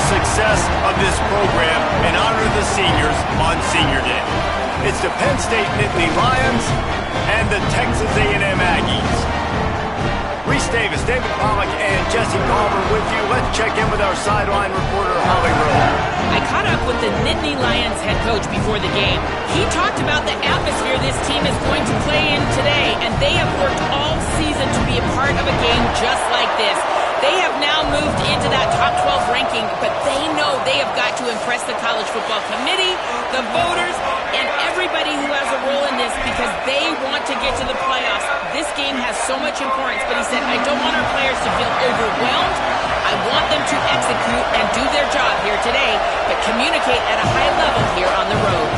success of this program and honor the seniors on Senior Day. It's the Penn State Nittany Lions and the Texas A&M Aggies. Reese Davis, David Pollack, and Jesse Palmer with you. Let's check in with our sideline reporter, Holly Rowe. I caught up with the Nittany Lions head coach before the game. He talked about the atmosphere this team is going to play in today, and they have worked all season to be a part of a game just like this. They have now moved into that top 12 ranking, but they know they have got to impress the College Football Committee, the voters, and everybody who has a role in this because they want to get to the playoffs. This game has so much importance, but he said, I don't want our players to feel overwhelmed. I want them to execute and do their job here today, but communicate at a high level here on the road.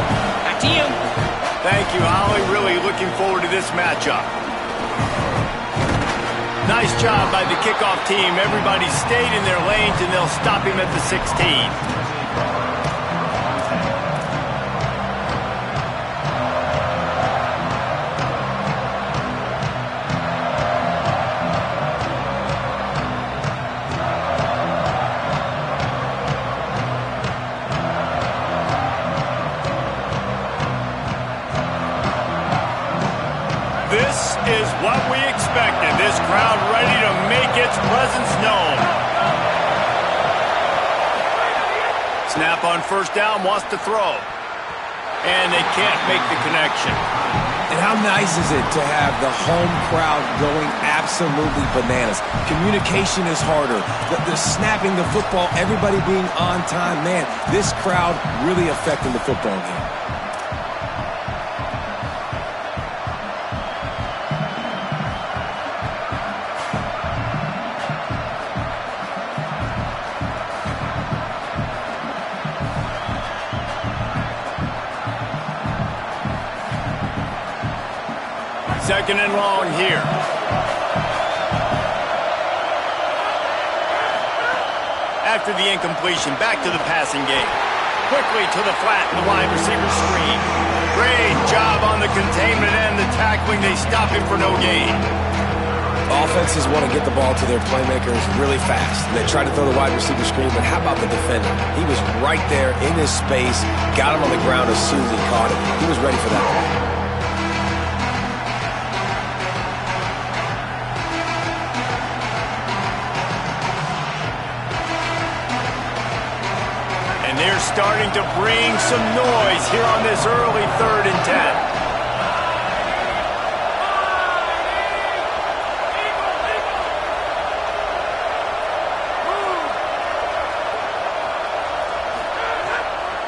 Back to you. Thank you, Holly. Really looking forward to this matchup. Nice job by the kickoff team. Everybody stayed in their lanes, and they'll stop him at the 16. This is what we expected. This crowd ready to make its presence known. Snap on first down, wants to throw. And they can't make the connection. And how nice is it to have the home crowd going absolutely bananas? Communication is harder. The snapping the football, everybody being on time. Man, this crowd really affecting the football game. Second and long here. After the incompletion, back to the passing game. Quickly to the flat, the wide receiver screen. Great job on the containment and the tackling. They stop him for no gain. Offenses want to get the ball to their playmakers really fast. They try to throw the wide receiver screen, but how about the defender? He was right there in his space, got him on the ground as soon as he caught it. He was ready for that one. They're starting to bring some noise here on this early 3rd and 10.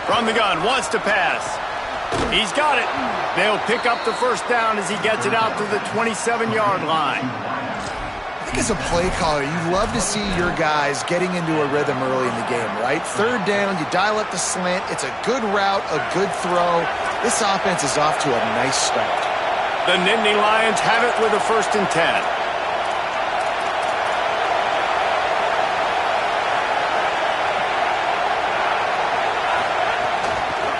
From the gun, wants to pass. He's got it. They'll pick up the first down as he gets it out to the 27-yard line. As a play caller, you love to see your guys getting into a rhythm early in the game, right? 3rd down, you dial up the slant. It's a good route, a good throw. This offense is off to a nice start. The Nittany Lions have it with a 1st and 10.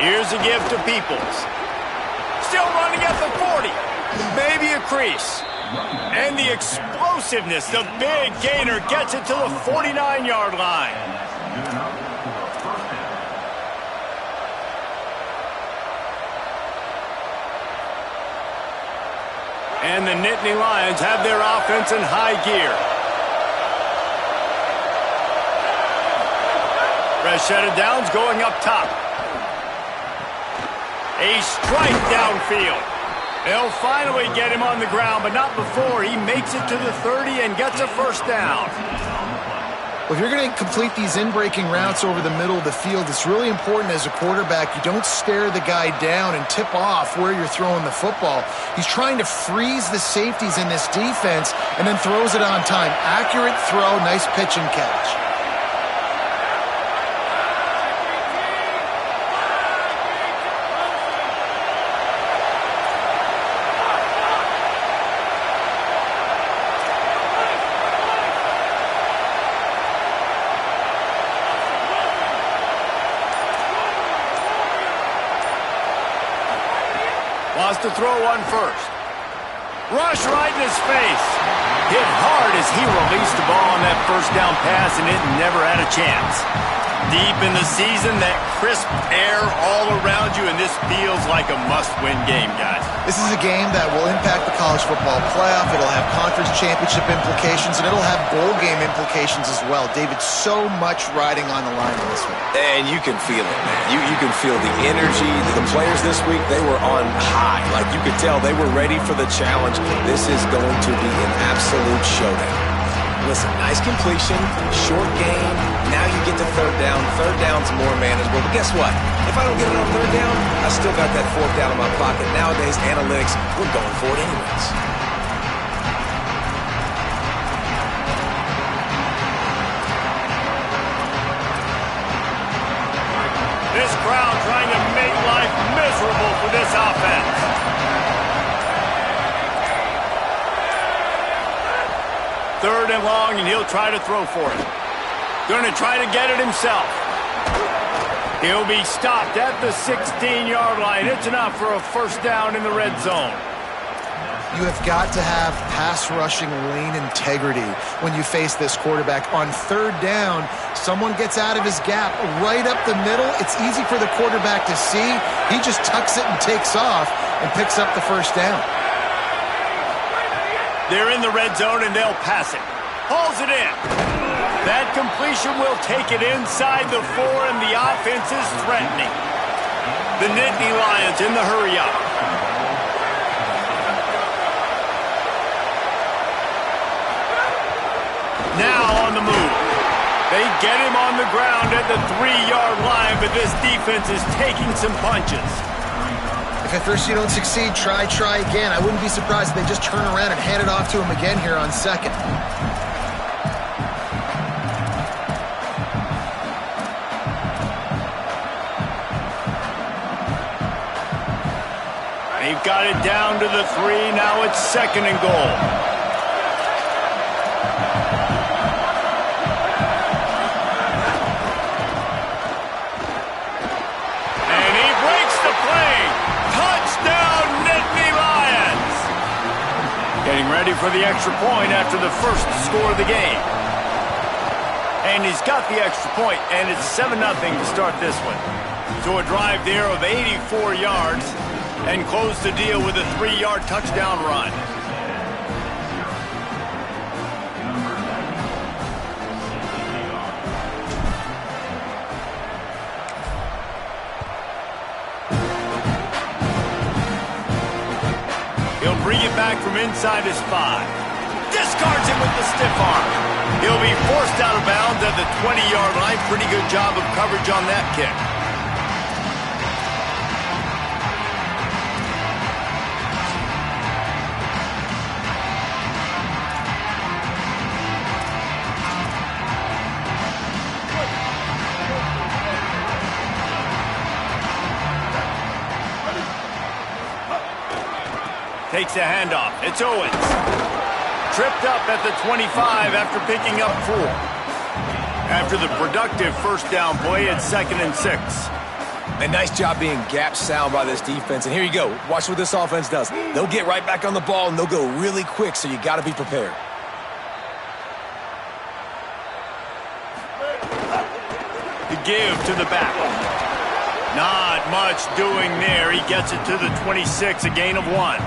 Here's a give to Peoples. Still running at the 40. Maybe a crease. And the explosiveness, the big gainer gets it to the 49-yard line. And the Nittany Lions have their offense in high gear. Fresh set of downs going up top. A strike downfield. They'll finally get him on the ground, but not before he makes it to the 30 and gets a first down. Well, if you're going to complete these in-breaking routes over the middle of the field, it's really important as a quarterback you don't stare the guy down and tip off where you're throwing the football. He's trying to freeze the safeties in this defense and then throws it on time. Accurate throw, nice pitch and catch. Wants to throw one first. Rush right in his face. Hit hard as he released the ball on that first down pass, and it never had a chance. Deep in the season, that crisp air all around you, and this feels like a must-win game, guys. This is a game that will impact the college football playoff. It'll have conference championship implications, and it'll have bowl game implications as well. David, so much riding on the line in this one. And you can feel it, man. You can feel the energy. The players this week, they were on high. Like you could tell they were ready for the challenge. This is going to be an absolute showdown. Listen, nice completion, short game. Now you get to third down. Third down's more manageable. But guess what? If I don't get it on third down, I still got that fourth down in my pocket. Nowadays, analytics, we're going for it anyways. This crowd trying to make life miserable for this offense. Third and long, and he'll try to throw for it. Going to try to get it himself. He'll be stopped at the 16-yard line. It's enough for a first down in the red zone. You have got to have pass rushing lane integrity when you face this quarterback. On third down, someone gets out of his gap right up the middle. It's easy for the quarterback to see. He just tucks it and takes off and picks up the first down. They're in the red zone, and they'll pass it. Hauls it in. That completion will take it inside the 4, and the offense is threatening. The Nittany Lions in the hurry-up. Now on the move. They get him on the ground at the 3-yard line, but this defense is taking some punches. If at first you don't succeed, try again. I wouldn't be surprised if they just turn around and hand it off to him again here on second. They've got it down to the 3. Now it's second and goal. Getting ready for the extra point after the first score of the game. And he's got the extra point, and it's 7-0 to start this one. So a drive there of 84 yards and close the deal with a 3-yard touchdown run. He'll bring it back from inside his 5. Discards it with the stiff arm. He'll be forced out of bounds at the 20-yard line. Pretty good job of coverage on that kick. Takes a handoff. It's Owens. Tripped up at the 25 after picking up 4. After the productive first down play, it's 2nd and 6. A nice job being gap sound by this defense. And here you go. Watch what this offense does. They'll get right back on the ball, and they'll go really quick, so you got to be prepared. The give to the back. Not much doing there. He gets it to the 26, a gain of 1.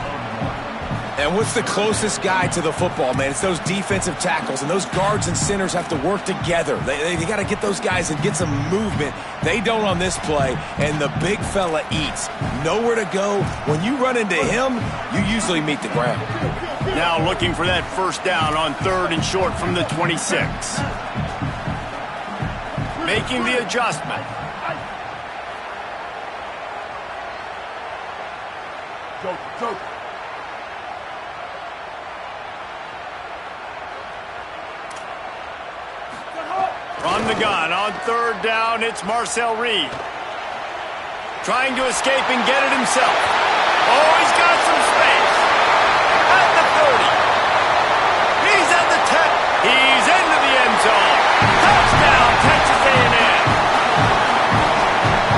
And what's the closest guy to the football, man? It's those defensive tackles, and those guards and centers have to work together. They got to get those guys and get some movement. They don't on this play, and the big fella eats. Nowhere to go. When you run into him, you usually meet the ground. Now looking for that first down on 3rd and short from the 26. Making the adjustment. Go. From the gun on 3rd down, it's Marcel Reed. Trying to escape and get it himself. Oh, he's got some space. At the 30. He's at the 10. He's into the end zone. Touchdown, Texas A&M.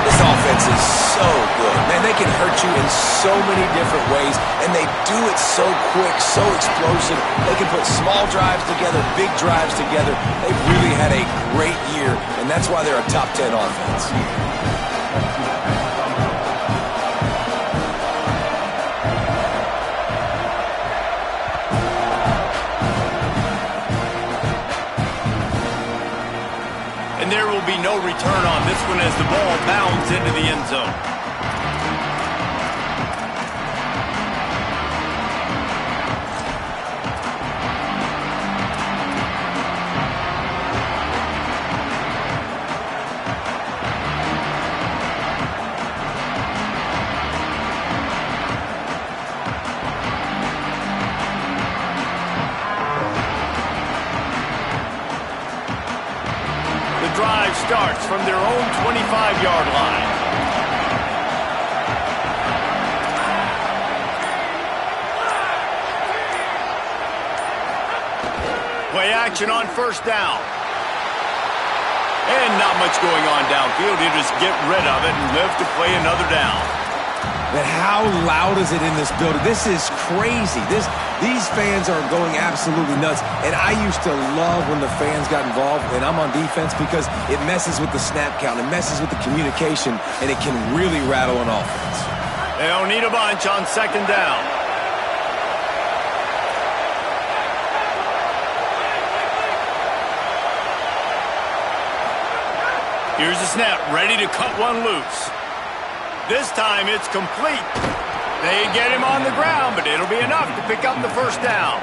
This offense is so good. Man, they can hurt you in so many different ways, and they do it so quick, so explosive. They can put small drives together, big drives together. They've really had a great year, and and that's why they're a top 10 offense. And there will be no return on this one as the ball bounds into the end zone. Drive starts from their own 25-yard line. Play action on first down. And not much going on downfield. You just get rid of it and live to play another down. But how loud is it in this building? This is crazy. These fans are going absolutely nuts. And I used to love when the fans got involved, and I'm on defense, because it messes with the snap count, it messes with the communication, and it can really rattle an offense. They don't need a bunch on second down. Here's the snap, ready to cut one loose. This time it's complete. They get him on the ground, but it'll be enough to pick up the first down.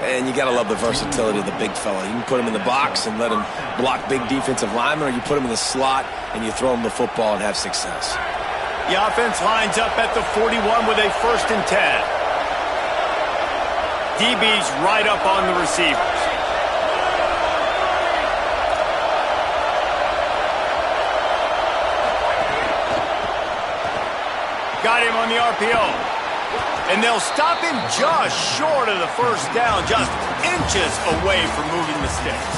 And you got to love the versatility of the big fella. You can put him in the box and let him block big defensive linemen, or you put him in the slot and you throw him the football and have success. The offense lines up at the 41 with a 1st and 10. DB's right up on the receivers. Got him on the RPO. And they'll stop him just short of the first down, just inches away from moving the sticks.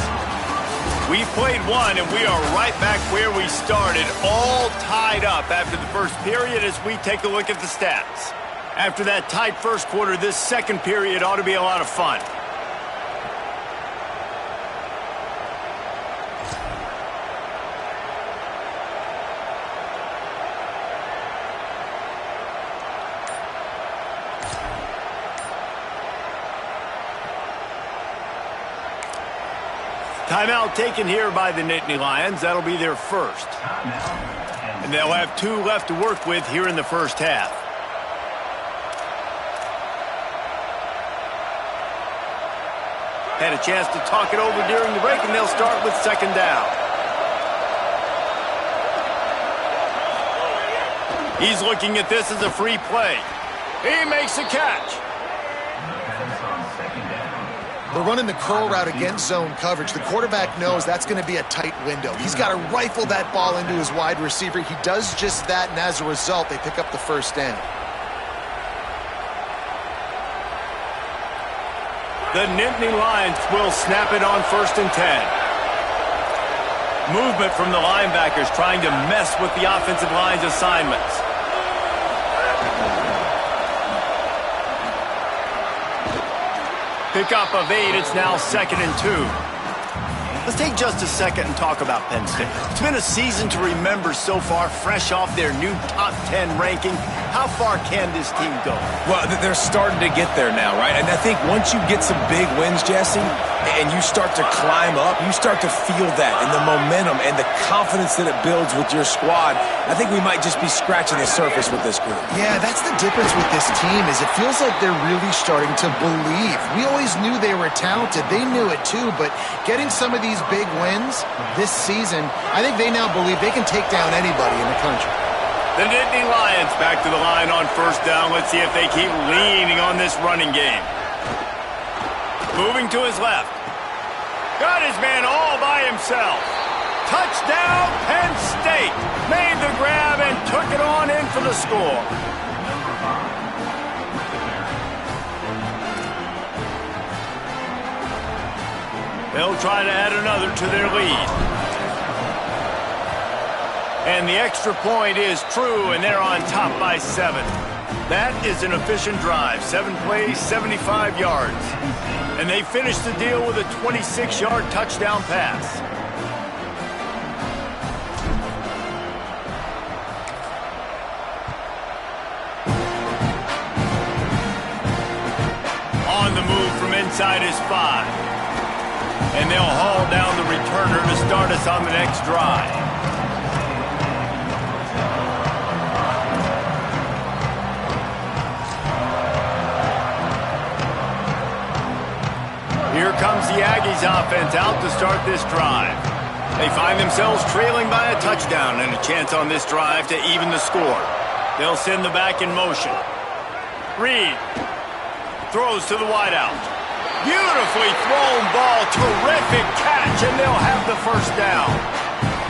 We played one, and we are right back where we started, all tied up after the first period as we take a look at the stats. After that tight first quarter, this second period ought to be a lot of fun. Timeout taken here by the Nittany Lions. That'll be their first. And they'll have 2 left to work with here in the first half. Had a chance to talk it over during the break, and they'll start with second down. He's looking at this as a free play. He makes a catch. They're running the curl route against zone coverage. The quarterback knows that's going to be a tight window. He's got to rifle that ball into his wide receiver. He does just that, and as a result, they pick up the first down. The Nittany Lions will snap it on 1st and 10. Movement from the linebackers trying to mess with the offensive line's assignments. Pickup of 8, it's now 2nd and 2. Let's take just a second and talk about Penn State. It's been a season to remember so far, fresh off their new top 10 ranking. How far can this team go? Well, they're starting to get there now, right? And I think once you get some big wins, Jesse, and you start to climb up, you start to feel that, and the momentum and the confidence that it builds with your squad. I think we might just be scratching the surface with this group. Yeah, that's the difference with this team, is it feels like they're really starting to believe. We always knew they were talented. They knew it too, but getting some of these big wins this season, I think they now believe they can take down anybody in the country. The Nittany Lions back to the line on first down. Let's see if they keep leaning on this running game. Moving to his left. Got his man all by himself. Touchdown, Penn State. Made the grab and took it on in for the score. They'll try to add another to their lead. And the extra point is true, and they're on top by 7. That is an efficient drive. 7 plays, 75 yards. And they finished the deal with a 26-yard touchdown pass. inside his 5. And they'll haul down the returner to start us on the next drive. Here comes the Aggies offense out to start this drive. They find themselves trailing by a touchdown and a chance on this drive to even the score. They'll send the back in motion. Reed throws to the wideout. Beautifully thrown ball, terrific catch, and they'll have the first down.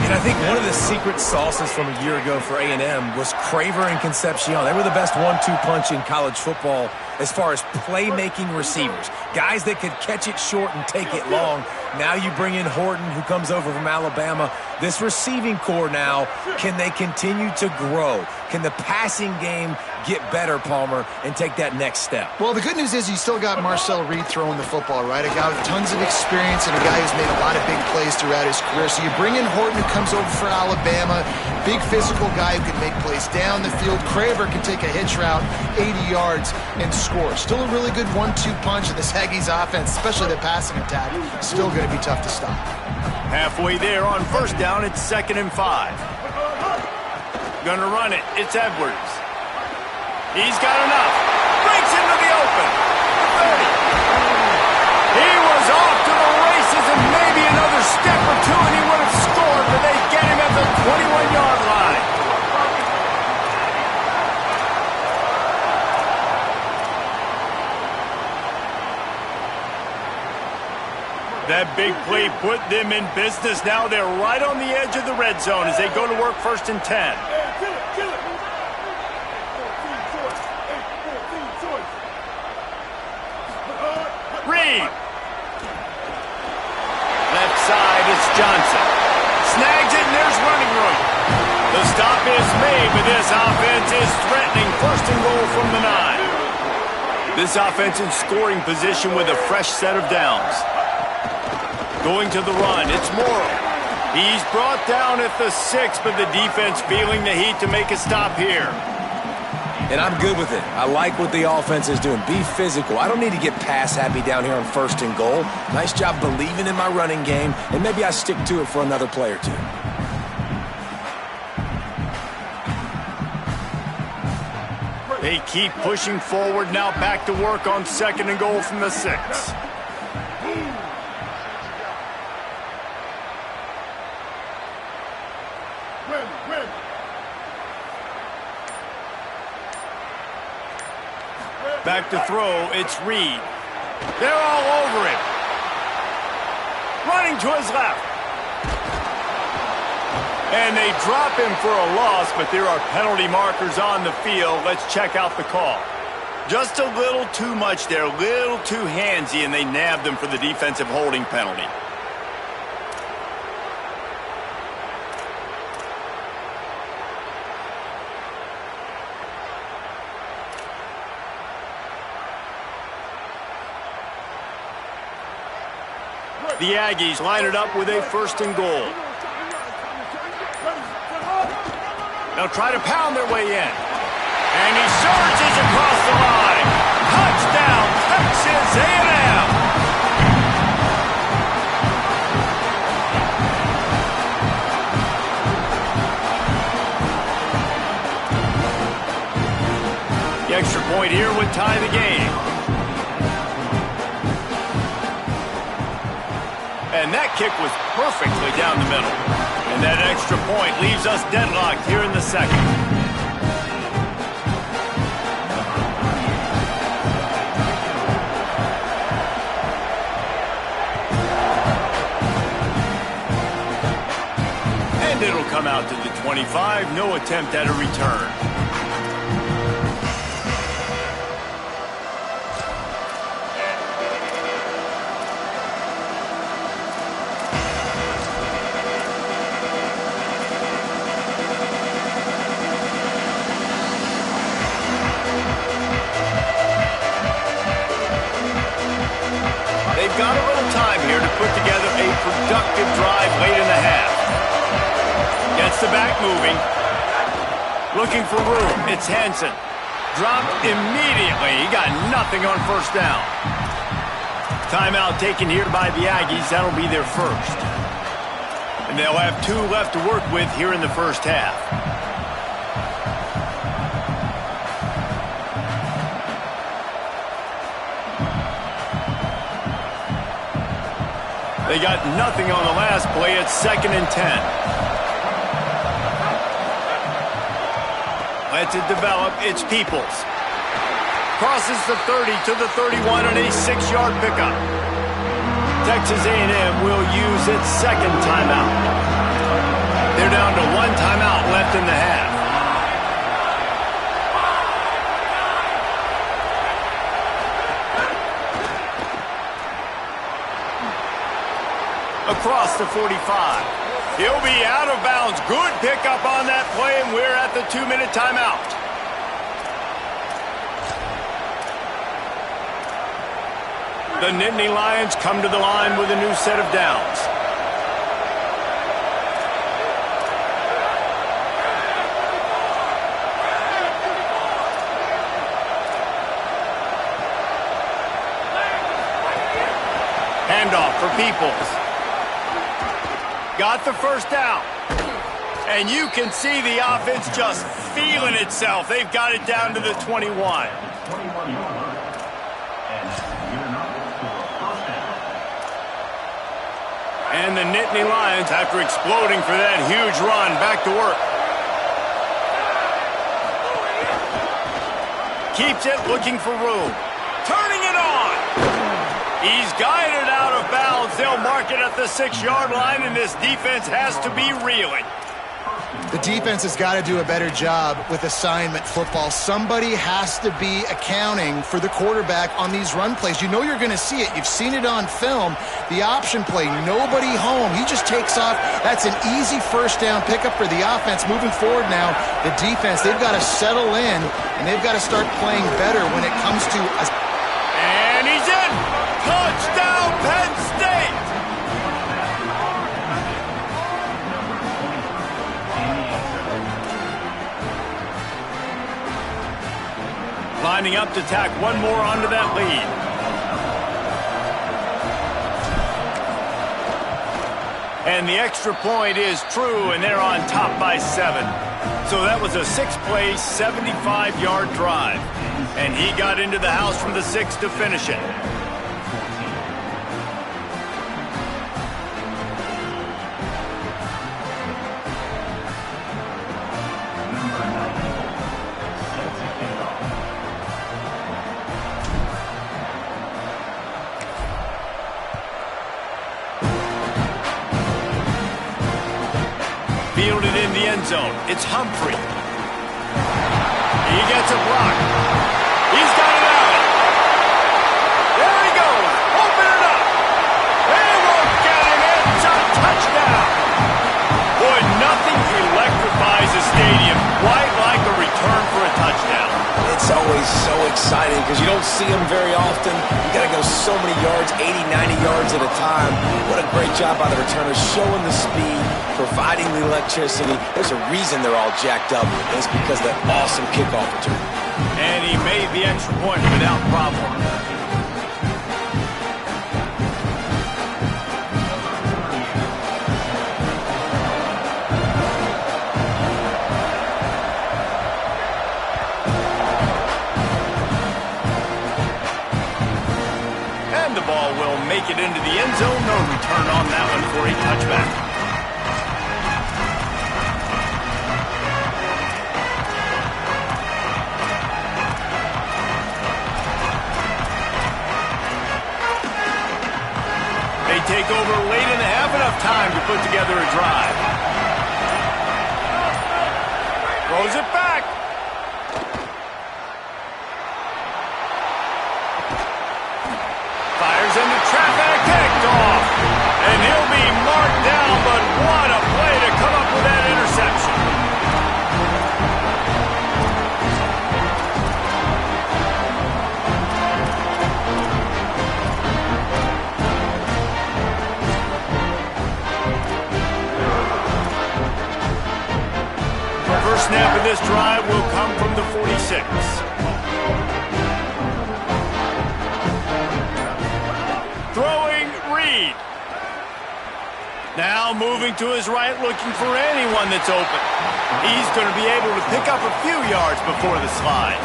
And I think one of the secret sauces from a year ago for A&M was Craver and Concepcion. They were the best 1-2 punch in college football as far as playmaking receivers. Guys that could catch it short and take it long. Now you bring in Horton, who comes over from Alabama. This receiving core now, can they continue to grow? Can the passing game get better, Palmer, and take that next step? Well, the good news is you still got Marcel Reed throwing the football, right? A guy with tons of experience and a guy who's made a lot of big plays throughout his career. So you bring in Horton, who comes over for Alabama, big physical guy who can make plays down the field. Craver can take a hitch route, 80 yards, and score. Still a really good 1-2 punch in this Aggies offense, especially the passing attack. Still going to be tough to stop. Halfway there on first down, it's 2nd and 5. Gonna run it. It's Edwards. He's got enough. Breaks into the open. 30. He was off to the races and maybe another step or two and he would have scored, but they get him at the 21-yard line. That big play put them in business. Now they're right on the edge of the red zone as they go to work 1st and 10. Reed. Left side, it's Johnson. Snags it and there's running room. The stop is made, but this offense is threatening 1st and goal from the 9. This offense in scoring position with a fresh set of downs. Going to the run, it's Morrow. He's brought down at the 6, but the defense feeling the heat to make a stop here. And I'm good with it. I like what the offense is doing. Be physical. I don't need to get pass happy down here on 1st and goal. Nice job believing in my running game, and maybe I stick to it for another play or two. They keep pushing forward, now back to work on 2nd and goal from the 6. Back to throw, it's Reed. They're all over him. Running to his left. And they drop him for a loss, but there are penalty markers on the field. Let's check out the call. Just a little too much there, a little too handsy, and they nabbed him for the defensive holding penalty. The Aggies line it up with a 1st and goal. They'll try to pound their way in. And he surges across the line. Touchdown, Texas A&M. The extra point here would tie the game. And that kick was perfectly down the middle. And that extra point leaves us deadlocked here in the 2nd. And it'll come out to the 25. No attempt at a return. Got a little time here to put together a productive drive late in the half. Gets the back moving. Looking for room. It's Hansen. Dropped immediately. He got nothing on 1st down. Timeout taken here by the Aggies. That'll be their first. And they'll have 2 left to work with here in the first half. They got nothing on the last play. It's 2nd and 10. Lets it develop. It's Peoples. Crosses the 30 to the 31 and a 6-yard pickup. Texas A&M will use its 2nd timeout. They're down to 1 timeout left in the half. Across the 45. He'll be out of bounds. Good pickup on that play, and we're at the 2-minute timeout. The Nittany Lions come to the line with a new set of downs. Handoff for Peoples. Got the first down. And you can see the offense just feeling itself. They've got it down to the 21. And the Nittany Lions, after exploding for that huge run, back to work. Keeps it, looking for room. Turning it on. He's guided out of bounds. They'll mark it at the 6-yard line, and this defense has to be reeling. The defense has got to do a better job with assignment football. Somebody has to be accounting for the quarterback on these run plays. You know you're going to see it. You've seen it on film. The option play, nobody home. He just takes off. That's an easy first down pickup for the offense. Moving forward now, the defense, they've got to settle in, and they've got to start playing better when it comes to... And he's in! Touchdown, Penn State! Lining up to tack one more onto that lead. And the extra point is true, and they're on top by 7. So that was a 6-play, 75-yard drive. And he got into the house from the 6 to finish it. Fielded in the end zone. It's Humphrey. He gets a block. He's got it out. There he goes. Open it up. They won't get him. It's a touchdown. Boy, nothing electrifies a stadium quite like a return for a touchdown. It's always so exciting because you don't see them very often. You got to go so many yards, 80, 90 yards at a time. What a great job by the returners, showing the speed, providing the electricity. There's a reason they're all jacked up, and it's because of that awesome kickoff return. And he made the extra point without problem. And the ball will make it into the end zone. No return on that one for a touchback. Take over late in the half, enough time to put together a drive. Throws it back. Fires into traffic, picked off. And he'll be marked down, but what a play to come up with that interception. First snap of this drive will come from the 46. Throwing, Reed. Now moving to his right, looking for anyone that's open. He's going to be able to pick up a few yards before the slide.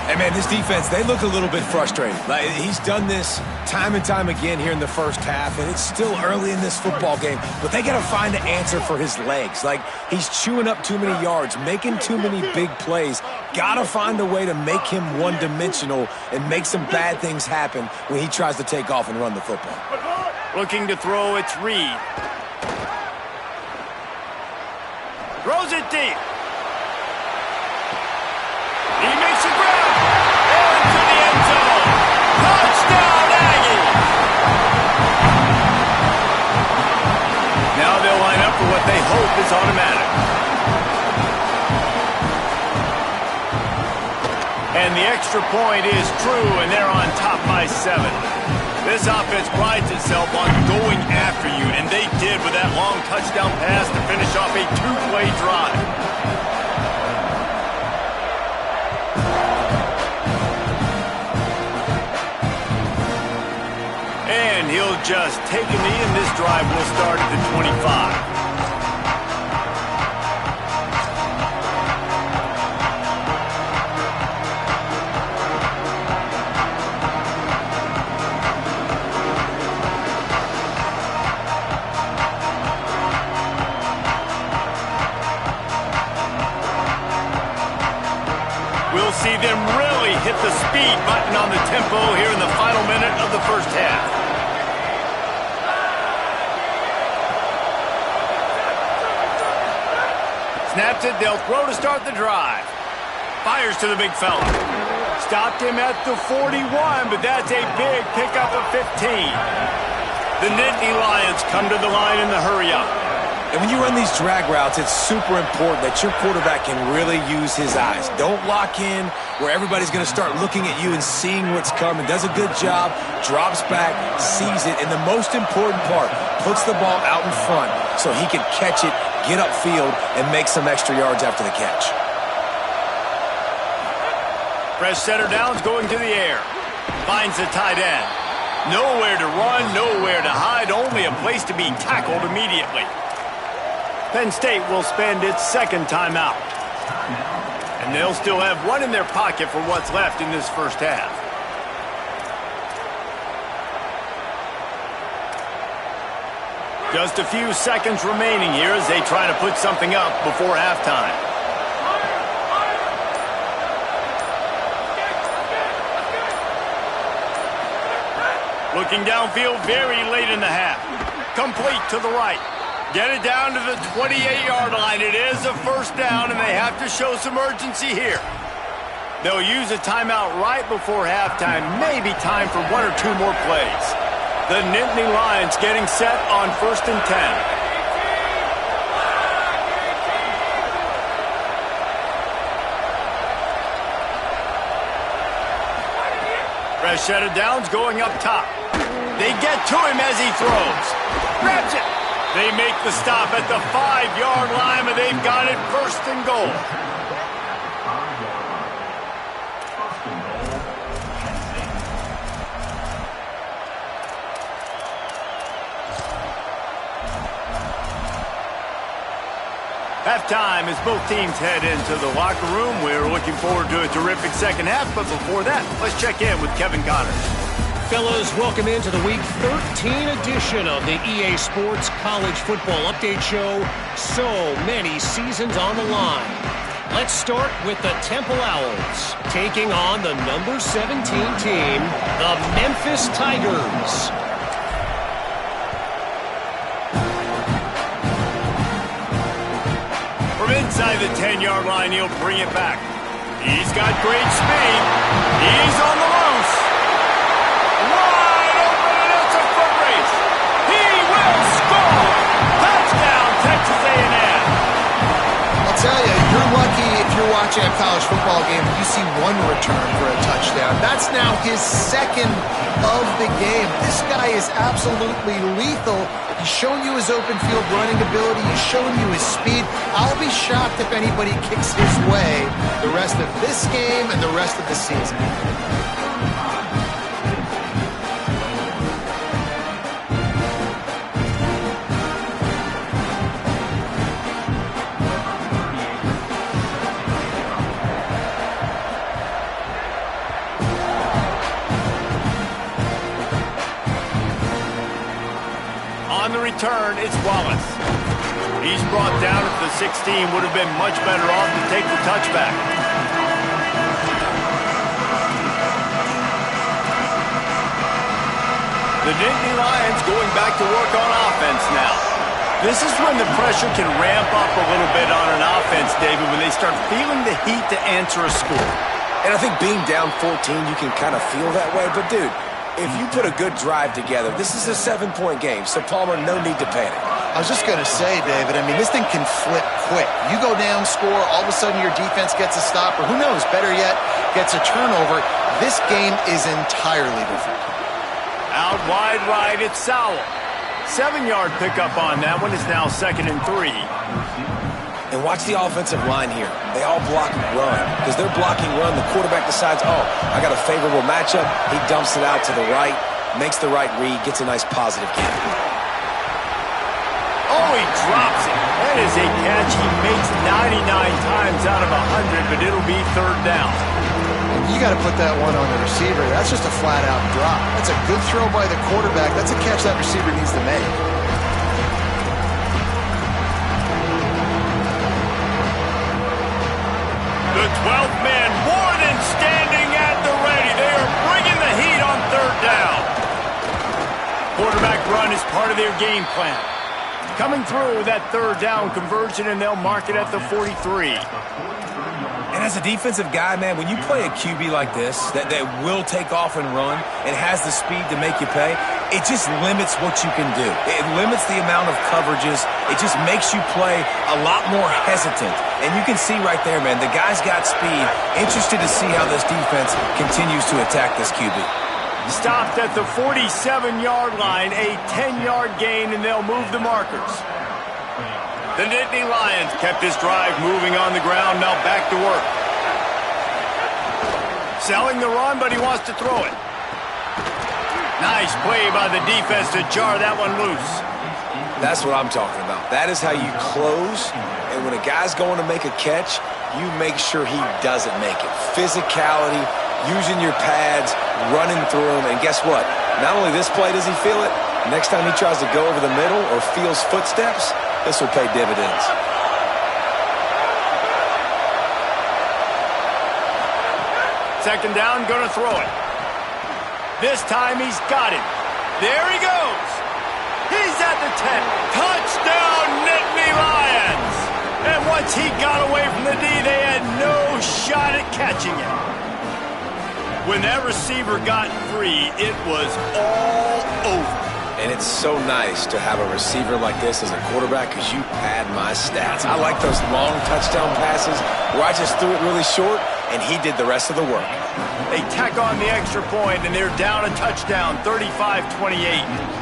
Hey, man, this defense, they look a little bit frustrated. Like, he's done this time and time again here in the first half, and it's still early in this football game, but they got to find an answer for his legs. Like, he's chewing up too many yards, making too many big plays. Got to find a way to make him one-dimensional and make some bad things happen when he tries to take off and run the football. Looking to throw, it's Reed. Throws it deep. He makes a grab. Into the end zone. Touchdown, Aggie. Now they'll line up for what they hope is automatic. And the extra point is true, and they're on top by 7. This offense prides itself on going after you, and they did with that long touchdown pass to finish off a 2-play drive. And he'll just take a knee, and this drive will start at the 25. We'll see them really hit the speed button on the tempo here in the final minute of the first half. Snaps it, they'll throw to start the drive. Fires to the big fella. Stopped him at the 41, but that's a big pickup of 15. The Nittany Lions come to the line in the hurry-up. And when you run these drag routes, it's super important that your quarterback can really use his eyes. Don't lock in where everybody's going to start looking at you and seeing what's coming. Does a good job, drops back, sees it, and the most important part, puts the ball out in front so he can catch it, get upfield, and make some extra yards after the catch. Fresh center downs going to the air. Finds the tight end. Nowhere to run, nowhere to hide, only a place to be tackled immediately. Penn State will spend its second timeout. And they'll still have one in their pocket for what's left in this first half. Just a few seconds remaining here as they try to put something up before halftime. Looking downfield very late in the half. Complete to the right. Get it down to the 28-yard line. It is a first down, and they have to show some urgency here. They'll use a timeout right before halftime. Maybe time for 1 or 2 more plays. The Nittany Lions getting set on 1st and 10. Fresh set of downs going up top. They get to him as he throws. Grabs it. They make the stop at the 5-yard line, but they've got it 1st and goal. Halftime as both teams head into the locker room. We're looking forward to a terrific second half, but before that, let's check in with Kevin Connors. Fellas, welcome into the Week 13 edition of the EA Sports College Football Update Show. So many seasons on the line. Let's start with the Temple Owls, taking on the number 17 team, the Memphis Tigers. From inside the 10-yard line, he'll bring it back. He's got great speed. He's on the loose. Wide open, and it's a foot race. He will score. Touchdown, Texas A&M. I'll tell you, you're lucky if you're watching a college football game and you see one return for a touchdown. That's now his second of the game. This guy is absolutely lethal. He's shown you his open field running ability. He's shown you his speed. I'll be shocked if anybody kicks his way the rest of this game and the rest of the season. He's brought down at the 16. Would have been much better off to take the touchback. The Nittany Lions going back to work on offense now. This is when the pressure can ramp up a little bit on an offense, David, when they start feeling the heat to answer a score. And I think being down 14, you can kind of feel that way. But, dude, if you put a good drive together, this is a 7-point game. So, Palmer, no need to panic. I was just going to say, David, I mean, this thing can flip quick. You go down, score, all of a sudden your defense gets a stop, or who knows, better yet, gets a turnover. This game is entirely different. Out wide right, it's Sowell. 7-yard pickup on that one. Is now 2nd and 3. And watch the offensive line here. They all block run. Because they're blocking run, the quarterback decides, oh, I got a favorable matchup. He dumps it out to the right, makes the right read, gets a nice positive gain. Oh, he drops it. That is a catch he makes 99 times out of 100, but it'll be 3rd down. You got to put that one on the receiver. That's just a flat-out drop. That's a good throw by the quarterback. That's a catch that receiver needs to make. The 12th man more than standing at the ready. They are bringing the heat on 3rd down. Quarterback run is part of their game plan. Coming through with that 3rd down conversion, and they'll mark it at the 43. And as a defensive guy, man, when you play a QB like this that will take off and run and has the speed to make you pay, it just limits what you can do. It limits the amount of coverages. It just makes you play a lot more hesitant. And you can see right there, man, the guy's got speed. Interested to see how this defense continues to attack this QB. Stopped at the 47-yard line, a 10-yard gain, and they'll move the markers. The Nittany Lions kept this drive moving on the ground, now back to work. Selling the run, but he wants to throw it. Nice play by the defense to jar that one loose. That's what I'm talking about. That is how you close, and when a guy's going to make a catch, you make sure he doesn't make it. Physicality, using your pads, running through them, and guess what? Not only this play does he feel it, next time he tries to go over the middle or feels footsteps, this will pay dividends. Second down, going to throw it. This time he's got it. There he goes. He's at the 10. Touchdown, Nittany Lions. And once he got away from the D, they had no shot at catching him. When that receiver got free, it was all over. And it's so nice to have a receiver like this as a quarterback because you pad my stats. I like those long touchdown passes where I just threw it really short and he did the rest of the work. They tack on the extra point and they're down a touchdown, 35-28.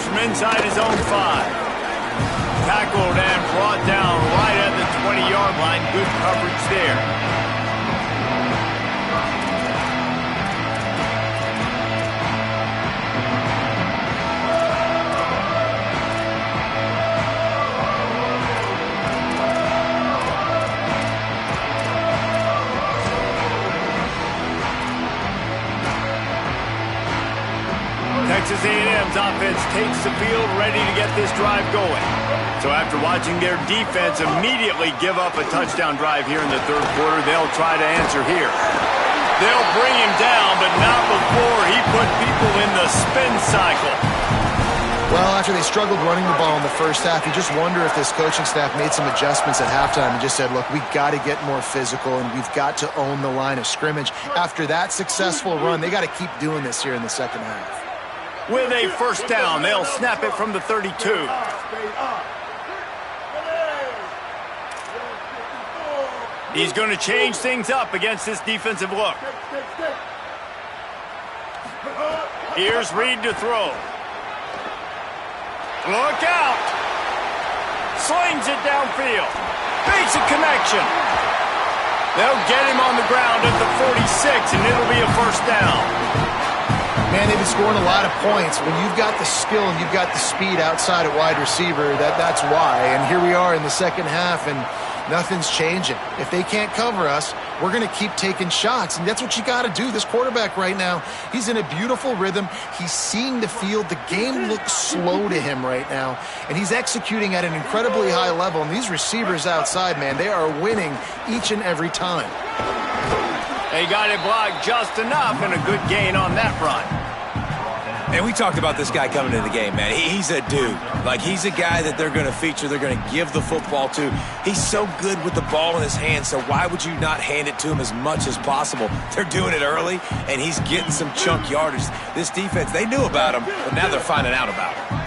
From inside his own 5. Tackled and brought down right at the 20-yard line. Good coverage there. Texas A&M's offense takes the field, ready to get this drive going. So after watching their defense immediately give up a touchdown drive here in the 3rd quarter, they'll try to answer here. They'll bring him down, but not before he put people in the spin cycle. Well, after they struggled running the ball in the first half, you just wonder if this coaching staff made some adjustments at halftime and just said, look, we've got to get more physical and we've got to own the line of scrimmage. After that successful run, they got to keep doing this here in the second half. With a first down, they'll snap it from the 32. He's going to change things up against this defensive look. Here's Reed to throw. Look out! Slings it downfield. Makes a connection. They'll get him on the ground at the 46, and it'll be a first down. Man, they've been scoring a lot of points. When you've got the skill and you've got the speed outside at wide receiver, that's why. And here we are in the second half, and nothing's changing. If they can't cover us, we're going to keep taking shots, and that's what you got to do. This quarterback right now, he's in a beautiful rhythm. He's seeing the field. The game looks slow to him right now, and he's executing at an incredibly high level. And these receivers outside, man, they are winning each and every time. They got it blocked just enough, and a good gain on that run. And we talked about this guy coming into the game, man. He's a dude. Like, he's a guy that they're going to feature, they're going to give the football to. He's so good with the ball in his hand, so why would you not hand it to him as much as possible? They're doing it early, and he's getting some chunk yardage. This defense, they knew about him, but now they're finding out about him.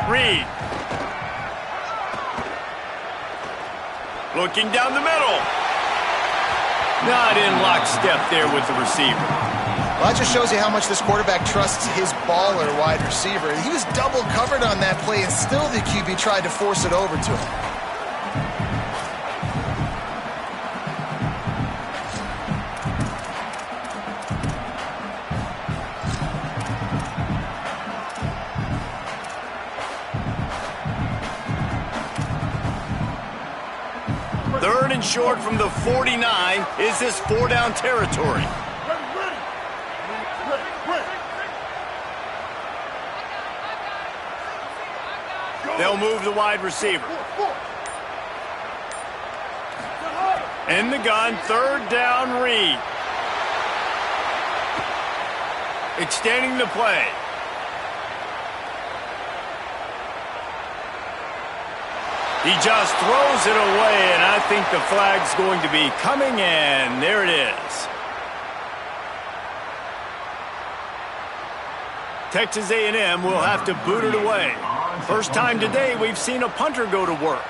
Reed. Looking down the middle. Not in lockstep there with the receiver. Well, that just shows you how much this quarterback trusts his baller wide receiver. He was double covered on that play, and still the QB tried to force it over to him. Third and short from the 49. Is this four-down territory? They'll move the wide receiver. In the gun, third down, Reed. Extending the play. He just throws it away, and I think the flag's going to be coming in. There it is. Texas A&M will have to boot it away. First time today we've seen a punter go to work.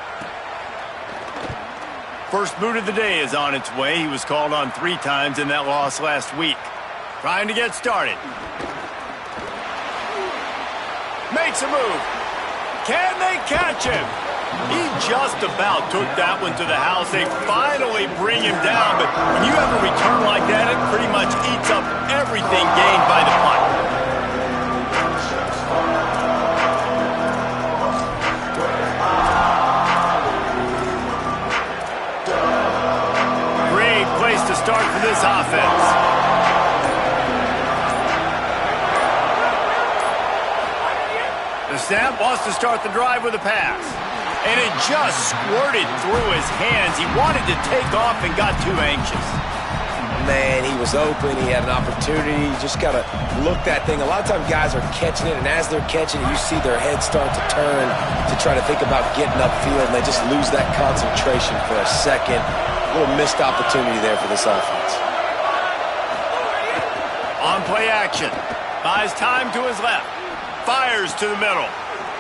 First boot of the day is on its way. He was called on 3 times in that loss last week. Trying to get started. Makes a move. Can they catch him? He just about took that one to the house. They finally bring him down, but when you have a return like that, it pretty much eats up everything gained by the punt. Great place to start for this offense. The snap wants to start the drive with a pass. And it just squirted through his hands. He wanted to take off and got too anxious. Man, he was open. He had an opportunity. You just got to look that thing. A lot of times guys are catching it, and as they're catching it, you see their heads start to turn to try to think about getting upfield, and they just lose that concentration for a second. A little missed opportunity there for this offense. On play action. Buys time to his left. Fires to the middle.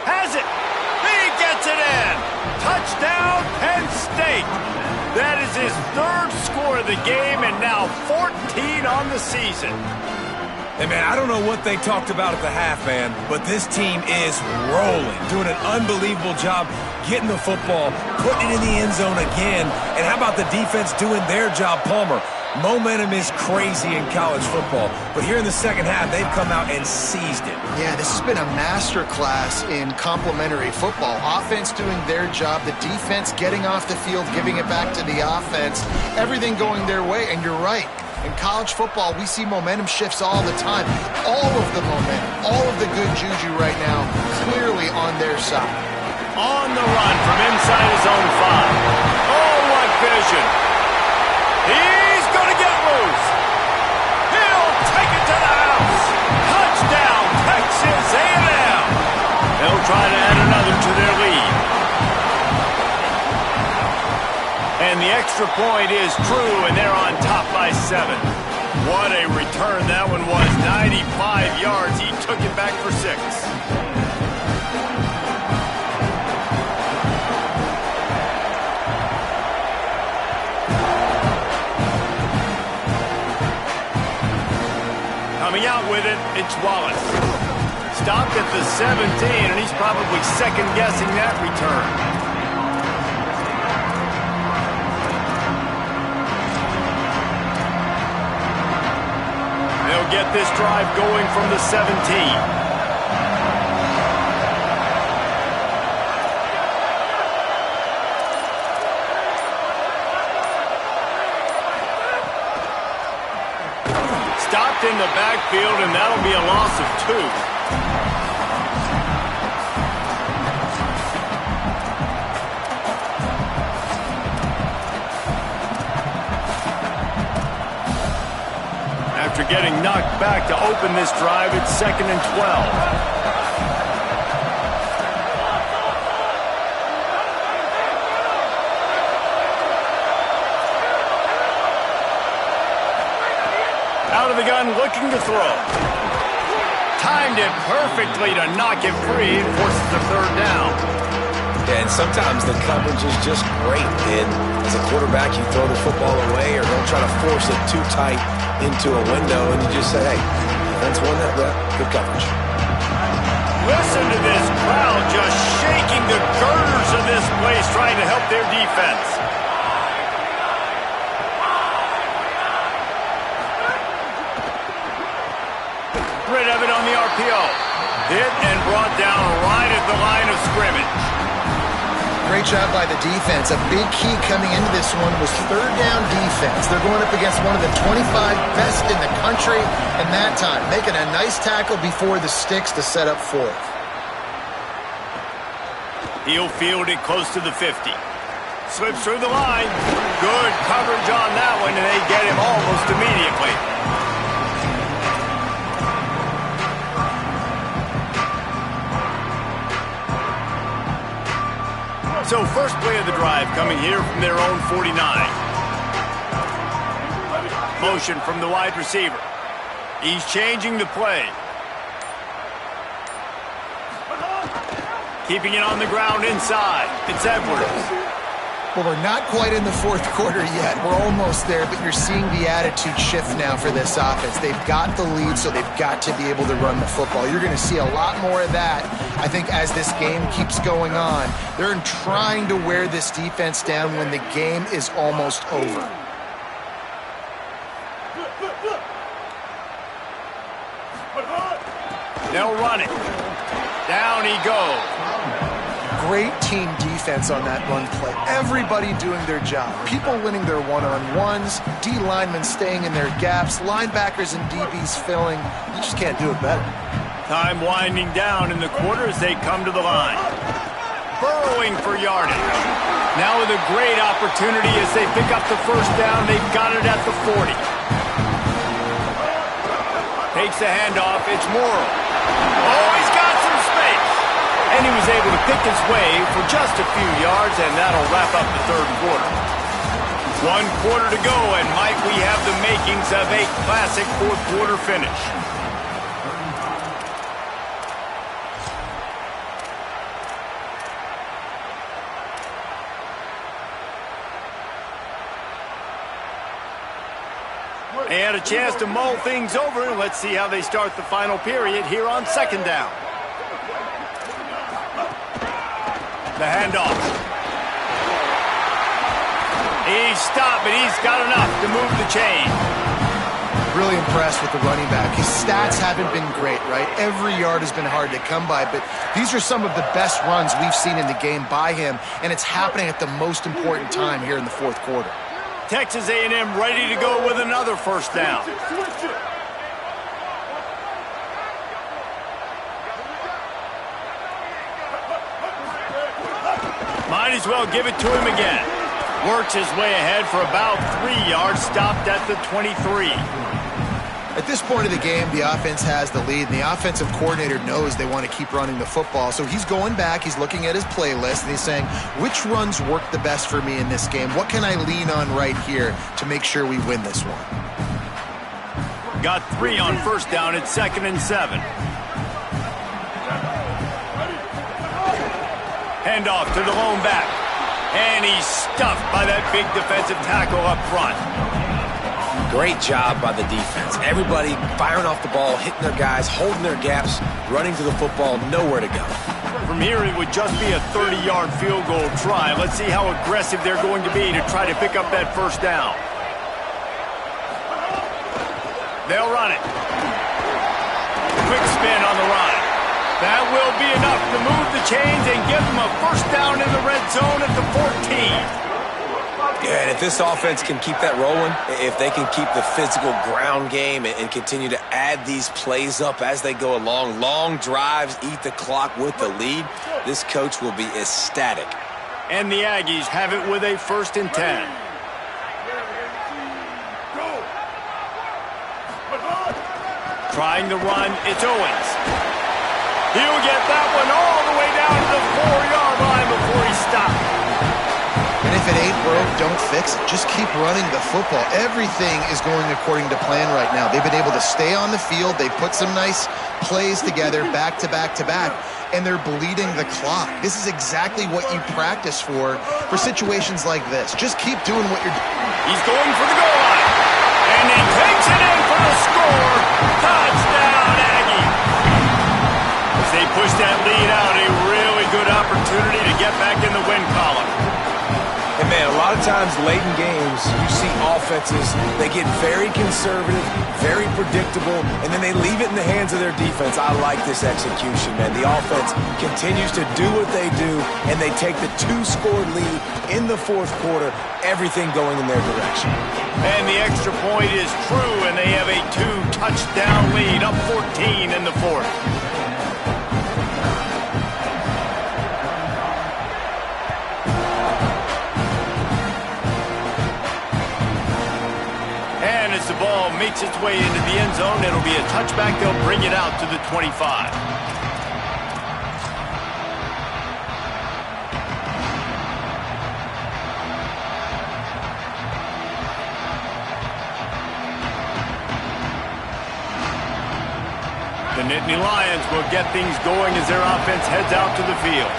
Has it. He gets it in. Touchdown, Penn State. That is his 3rd score of the game, and now 14 on the season. Hey, man, I don't know what they talked about at the half, man, but this team is rolling, doing an unbelievable job getting the football, putting it in the end zone again. And how about the defense doing their job, Palmer? Momentum is crazy in college football, but here in the second half, they've come out and seized it. Yeah, this has been a masterclass in complementary football. Offense doing their job, the defense getting off the field, giving it back to the offense, everything going their way, and you're right. In college football, we see momentum shifts all the time. All of the momentum, all of the good juju right now, clearly on their side. On the run from inside his own 5. Oh, what vision. He's going to get loose. He'll take it to the house. Touchdown, Texas A&M. They'll try to add another to their lead. And the extra point is true, and they're on top by 7. What a return that one was. 95 yards. He took it back for 6. Coming out with it, it's Wallace. Stopped at the 17, and he's probably second-guessing that return. get this drive going from the 17. Stopped in the backfield, and that'll be a loss of 2. After getting knocked back to open this drive, it's 2nd and 12. Out of the gun, looking to throw. Timed it perfectly to knock it free and forces the 3rd down. And sometimes the coverage is just great. And as a quarterback, you throw the football away or don't try to force it too tight into a window, and you just say, hey, defense won that rep. Good coverage. Listen to this crowd just shaking the girders of this place trying to help their defense. Rid of it on the RPO. Hit and brought down right at the line of scrimmage. Great job by the defense. A big key coming into this one was 3rd down defense. They're going up against one of the 25 best in the country, and that time making a nice tackle before the sticks to set up 4th. He'll field it close to the 50. Slips through the line. Good coverage on that one, and they get him almost immediately. So first play of the drive coming here from their own 49. Motion from the wide receiver. He's changing the play. Keeping it on the ground inside. It's Edwards. Well, we're not quite in the 4th quarter yet. We're almost there, but you're seeing the attitude shift now for this offense. They've got the lead, so they've got to be able to run the football. You're going to see a lot more of that, I think, as this game keeps going on. They're trying to wear this defense down when the game is almost over. They'll run it. Down he goes. Great team defense on that run play. Everybody doing their job. People winning their one-on-ones, D linemen staying in their gaps, linebackers and DBs filling. You just can't do it better. Time winding down in the quarter as they come to the line. Burrowing for yardage. Now with a great opportunity as they pick up the 1st down. They've got it at the 40. Takes the handoff. It's Morrow. Oh, he's got some space. And he was able to pick his way for just a few yards, and that'll wrap up the 3rd quarter. 1 quarter to go, and might we have the makings of a classic 4th quarter finish. They had a chance to mull things over, and let's see how they start the final period here on 2nd down. The handoff. He's stopped, but he's got enough to move the chain. Really impressed with the running back. His stats haven't been great, right? Every yard has been hard to come by, but these are some of the best runs we've seen in the game by him, and it's happening at the most important time here in the 4th quarter. Texas A&M ready to go with another 1st down. Might as well give it to him again. Works his way ahead for about 3 yards, stopped at the 23. At this point of the game, the offense has the lead, and the offensive coordinator knows they want to keep running the football. So he's going back, he's looking at his playlist, and he's saying, which runs work the best for me in this game? What can I lean on right here to make sure we win this one? Got 3 on 1st down at 2nd and 7. Handoff to the lone back. And he's stuffed by that big defensive tackle up front. Great job by the defense. Everybody firing off the ball, hitting their guys, holding their gaps, running to the football, nowhere to go. From here, it would just be a 30-yard field goal try. Let's see how aggressive they're going to be to try to pick up that 1st down. They'll run it. quick spin on the run. That will be enough to move the chains and give them a first down in the red zone at the 14. Yeah, and if this offense can keep that rolling, if they can keep the physical ground game and continue to add these plays up as they go along, long drives, eat the clock with the lead, this coach will be ecstatic. And the Aggies have it with a 1st and 10. Trying to run, it's Owens. He'll get that one all the way down to the 4-yard line before he stopped. And if it ain't broke, don't fix it. Just keep running the football. Everything is going according to plan right now. They've been able to stay on the field. They've put some nice plays together back to back to back, and they're bleeding the clock. This is exactly what you practice for situations like this. Just keep doing what you're doing. He's going for the goal line, and he takes it in for the score. Touchdown, Aggie. As they push that lead out, a really good opportunity to get back in the win column. And, man, a lot of times late in games, you see offenses, they get very conservative, very predictable, and then they leave it in the hands of their defense. I like this execution, man. The offense continues to do what they do, and they take the 2-score lead in the 4th quarter, everything going in their direction. And the extra point is true, and they have a 2-touchdown lead, up 14 in the 4th. As the ball makes its way into the end zone, it'll be a touchback. They'll bring it out to the 25. The Nittany Lions will get things going as their offense heads out to the field.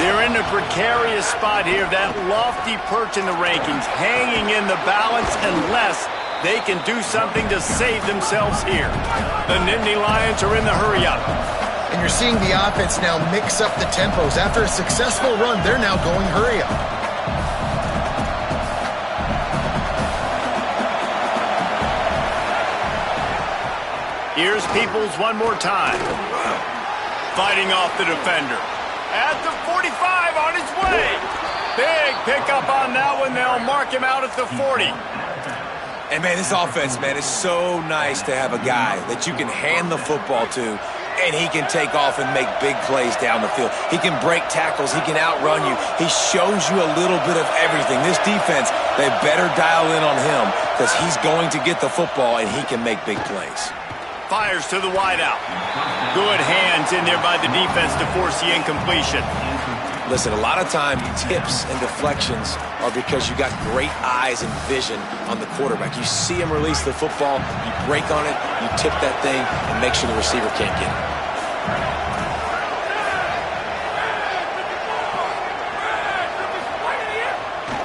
They're in a precarious spot here, that lofty perch in the rankings, hanging in the balance unless they can do something to save themselves here. The Nittany Lions are in the hurry-up. And you're seeing the offense now mix up the tempos. After a successful run, they're now going hurry-up. Here's Peoples one more time. Fighting off the defender. At the 45 on his way. Big pickup on that one. They'll mark him out at the 40. And, man, this offense, man, is so nice to have a guy that you can hand the football to, and he can take off and make big plays down the field. He can break tackles. He can outrun you. He shows you a little bit of everything. This defense, they better dial in on him because he's going to get the football, and he can make big plays. Fires to the wideout. Good hands in there by the defense to force the incompletion. Listen, a lot of time tips and deflections are because you got great eyes and vision on the quarterback. You see him release the football, you break on it, you tip that thing, and make sure the receiver can't get it.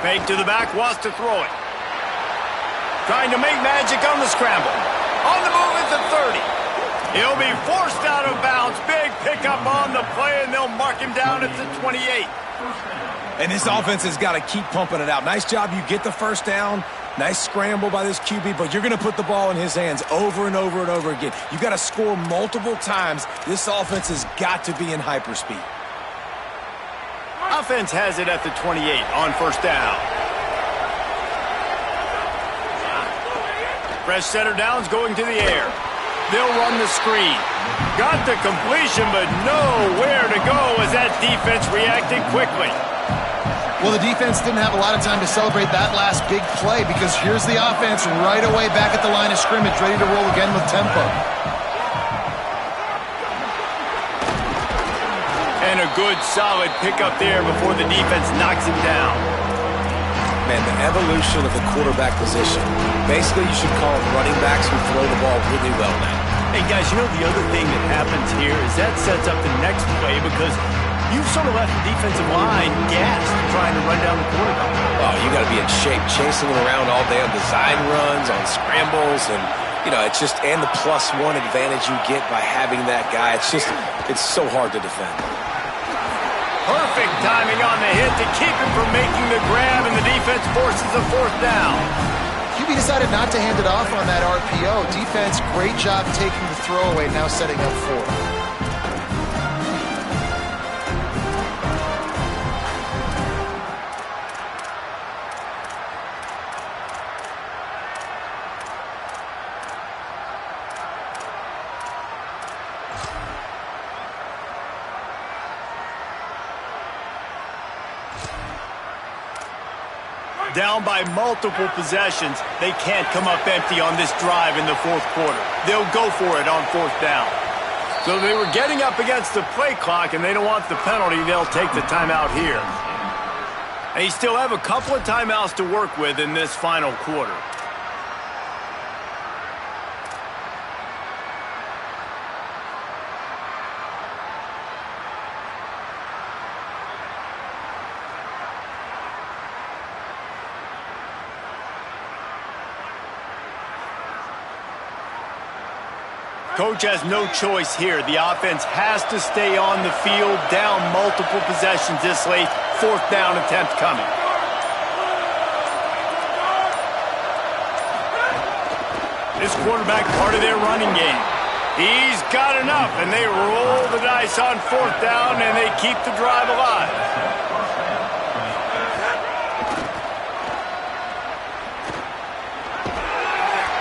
Fake to the back, wants to throw it. Trying to make magic on the scramble. On the move at the 30. He'll be forced out of bounds. Big pickup on the play, and they'll mark him down at the 28. And this offense has got to keep pumping it out. Nice job. You get the first down. Nice scramble by this QB, but you're going to put the ball in his hands over and over and over again. You've got to score multiple times. This offense has got to be in hyperspeed. Offense has it at the 28 on first down. Fresh center downs going to the air. They'll run the screen. Got the completion, but nowhere to go as that defense reacted quickly. Well, the defense didn't have a lot of time to celebrate that last big play because here's the offense right away back at the line of scrimmage, ready to roll again with tempo. And a good, solid pickup there before the defense knocks him down. Man, the evolution of the quarterback position. Basically, you should call them running backs who throw the ball really well now. Hey, guys, you know the other thing that happens here is that sets up the next play because you've sort of left the defensive line gassed trying to run down the quarterback. Oh, you got to be in shape, chasing him around all day on design runs, on scrambles, and, you know, it's just, and the +1 advantage you get by having that guy. It's so hard to defend. Perfect timing on the hit to keep him from making the grab, and the defense forces a fourth down. QB he decided not to hand it off on that RPO. Defense, great job taking the throwaway, now setting up 4. Down by multiple possessions, they can't come up empty on this drive in the fourth quarter. They'll go for it on fourth down. So they were getting up against the play clock, and they don't want the penalty. They'll take the timeout here. And you still have a couple of timeouts to work with in this final quarter. Coach has no choice here. The offense has to stay on the field, down multiple possessions this late. Fourth down attempt coming. This quarterback part of their running game. He's got enough, and they roll the dice on fourth down, and they keep the drive alive.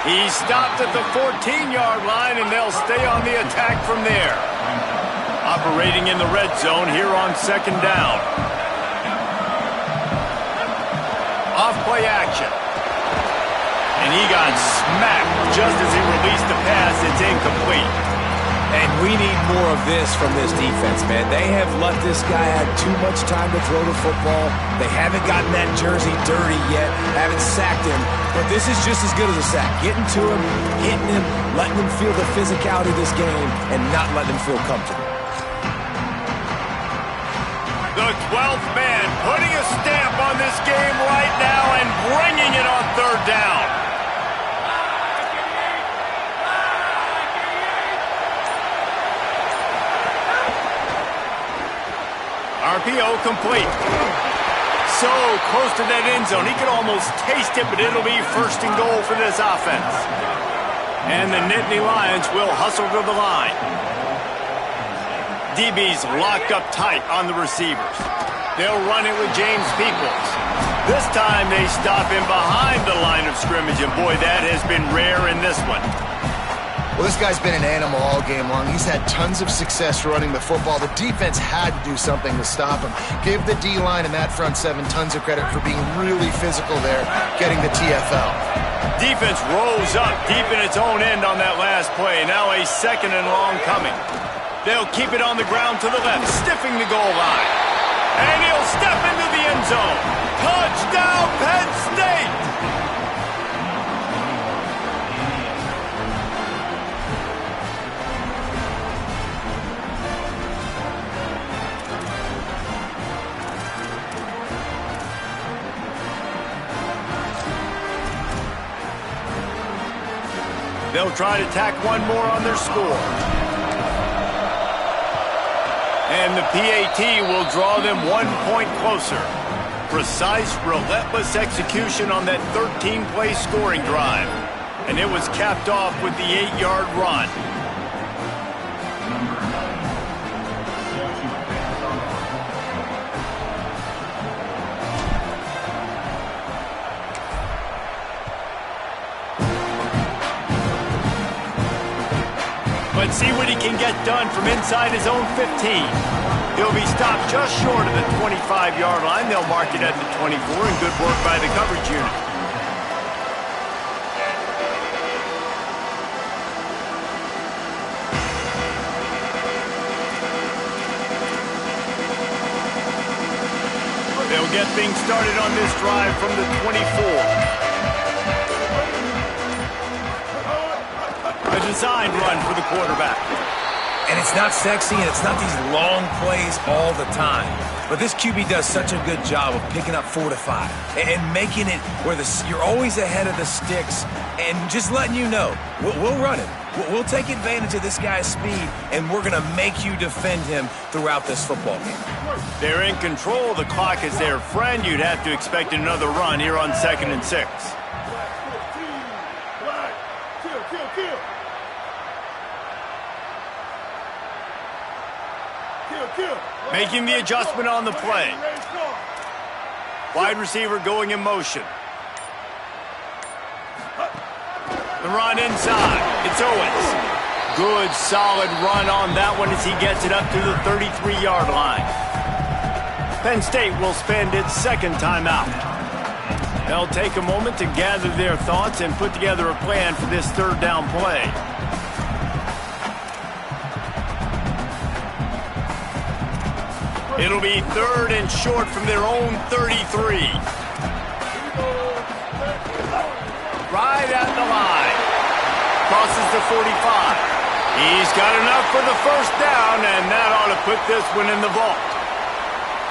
He's stopped at the 14-yard line, and they'll stay on the attack from there. Operating in the red zone here on second down. Off-play action. And he got smacked just as he released the pass. It's incomplete. And we need more of this from this defense, man. They have let this guy have too much time to throw the football. They haven't gotten that jersey dirty yet, haven't sacked him. But this is just as good as a sack. Getting to him, hitting him, letting him feel the physicality of this game, and not letting him feel comfortable. The 12th man putting a stamp on this game right now and bringing it on third down. RPO complete. So close to that end zone. He could almost taste it, but it'll be first and goal for this offense. And the Nittany Lions will hustle to the line. DB's locked up tight on the receivers. They'll run it with James Peoples. This time they stop him behind the line of scrimmage, and boy, that has been rare in this one. Well, this guy's been an animal all game long. He's had tons of success running the football. The defense had to do something to stop him. Give the D-line and that front seven tons of credit for being really physical there, getting the TFL. Defense rose up deep in its own end on that last play. Now a second and long coming. They'll keep it on the ground to the left, stiffing the goal line. And he'll step into the end zone. Touchdown, Penn State! They'll try to tack one more on their score. And the PAT will draw them 1 point closer. Precise, relentless execution on that 13-play scoring drive. And it was capped off with the 8-yard run. But see what he can get done from inside his own 15. He'll be stopped just short of the 25-yard line. They'll mark it at the 24, and good work by the coverage unit. They'll get things started on this drive from the 24. A designed run for the quarterback. And it's not sexy, and it's not these long plays all the time. But this QB does such a good job of picking up 4 to 5 and making it where you're always ahead of the sticks and just letting you know, we'll run it. We'll take advantage of this guy's speed, and we're going to make you defend him throughout this football game. They're in control. The clock is their friend. You'd have to expect another run here on 2nd and 6. Making the adjustment on the play. Wide receiver going in motion. The run inside. It's Owens. Good, solid run on that one as he gets it up to the 33-yard line. Penn State will spend its second timeout. They'll take a moment to gather their thoughts and put together a plan for this third down play. It'll be third and short from their own 33. Right at the line. Crosses the 45. He's got enough for the first down, and that ought to put this one in the vault.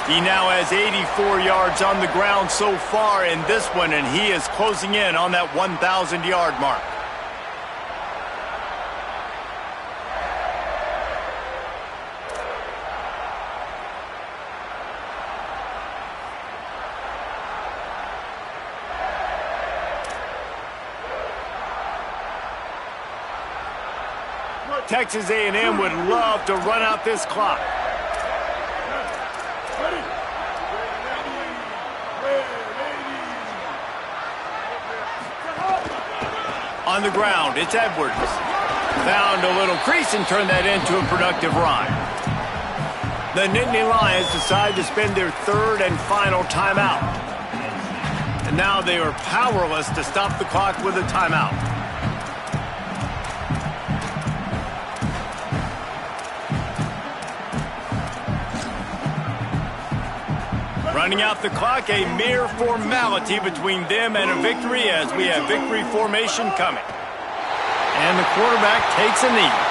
He now has 84 yards on the ground so far in this one, and he is closing in on that 1,000-yard mark. Texas A&M would love to run out this clock. On the ground, it's Edwards. Found a little crease and turned that into a productive run. The Nittany Lions decide to spend their third and final timeout. And now they are powerless to stop the clock with a timeout. Running out the clock, a mere formality between them and a victory as we have victory formation coming. And the quarterback takes a knee.